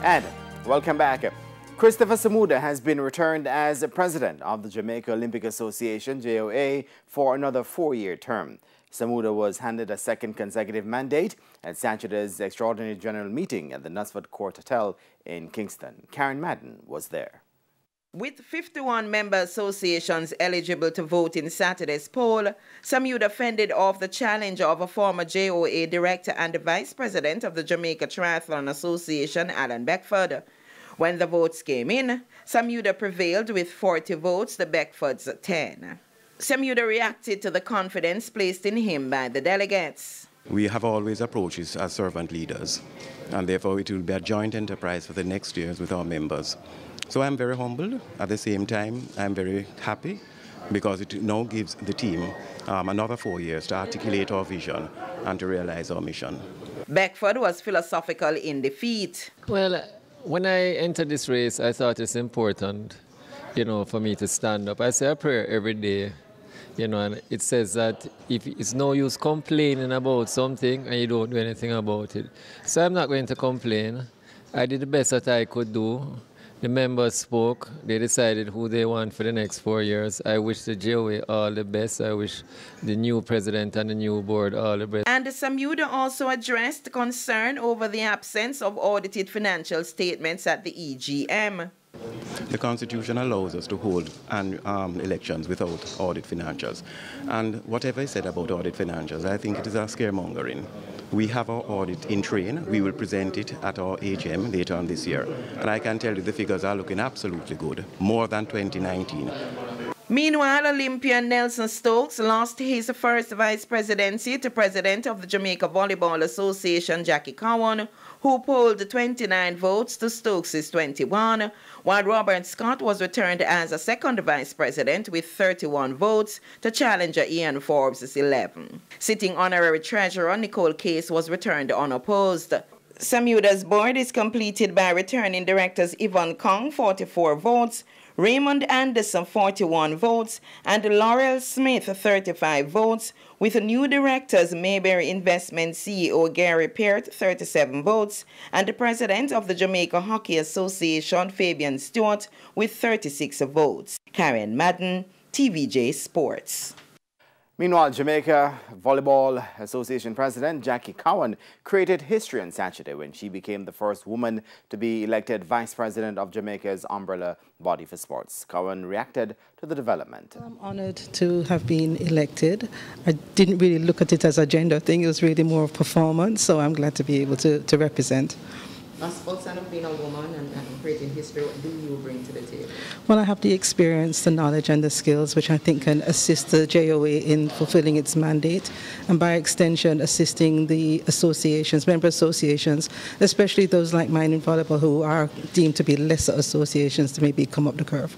And welcome back. Christopher Samuda has been returned as president of the Jamaica Olympic Association, JOA, for another 4-year term. Samuda was handed a second consecutive mandate at Saturday's extraordinary general meeting at the Nutsford Court Hotel in Kingston. Karen Madden was there. With 51 member associations eligible to vote in Saturday's poll, Samuda fended off the challenge of a former JOA director and the vice president of the Jamaica Triathlon Association, Alan Beckford. When the votes came in, Samuda prevailed with 40 votes to Beckford's 10. Samuda reacted to the confidence placed in him by the delegates. We have always approached it as servant leaders, and therefore it will be a joint enterprise for the next years with our members. So I'm very humbled. At the same time, I'm very happy because it now gives the team another 4 years to articulate our vision and to realize our mission. Beckford was philosophical in defeat. Well, when I entered this race, I thought it's important, for me to stand up. I say a prayer every day, and it says that if it's no use complaining about something and you don't do anything about it. So I'm not going to complain. I did the best that I could do. The members spoke. They decided who they want for the next 4 years. I wish the JOA all the best. I wish the new president and the new board all the best. And Samuda also addressed concern over the absence of audited financial statements at the EGM. The Constitution allows us to hold elections without audit financials. And whatever is said about audit financials, I think it is a scaremongering. We have our audit in train. We will present it at our AGM later on this year. And I can tell you the figures are looking absolutely good, more than 2019. Meanwhile, Olympian Nelson Stokes lost his first vice presidency to president of the Jamaica Volleyball Association, Jackie Cowan, who polled 29 votes to Stokes' 21, while Robert Scott was returned as a second vice president with 31 votes to challenger Ian Forbes' 11. Sitting honorary treasurer Nicole Case was returned unopposed. Samuda's board is completed by returning directors Yvonne Kong, 44 votes, Raymond Anderson, 41 votes, and Laurel Smith, 35 votes, with new directors Mayberry Investment CEO Gary Peart, 37 votes, and the president of the Jamaica Hockey Association, Fabian Stewart, with 36 votes. Karen Madden, TVJ Sports. Meanwhile, Jamaica Volleyball Association President Jackie Cowan created history on Saturday when she became the first woman to be elected Vice President of Jamaica's umbrella body for sports. Cowan reacted to the development. I'm honored to have been elected. I didn't really look at it as a gender thing. It was really more of performance, so I'm glad to be able to represent. Outside of being a woman and creating history, what do you bring to the table? Well, I have the experience, the knowledge and the skills which I think can assist the JOA in fulfilling its mandate and by extension assisting the associations, member associations, especially those like mine in volleyball who are deemed to be lesser associations to maybe come up the curve.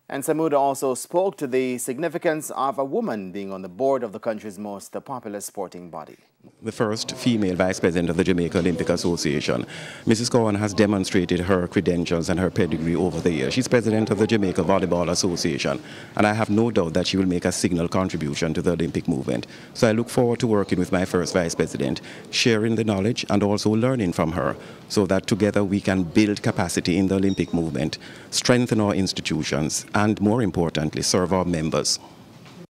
And Samuda also spoke to the significance of a woman being on the board of the country's most popular sporting body. The first female vice president of the Jamaica Olympic Association. Mrs. Cowan has demonstrated her credentials and her pedigree over the years. She's president of the Jamaica Volleyball Association, and I have no doubt that she will make a signal contribution to the Olympic movement. So I look forward to working with my first vice president, sharing the knowledge and also learning from her, so that together we can build capacity in the Olympic movement, strengthen our institutions, and more importantly, serve our members.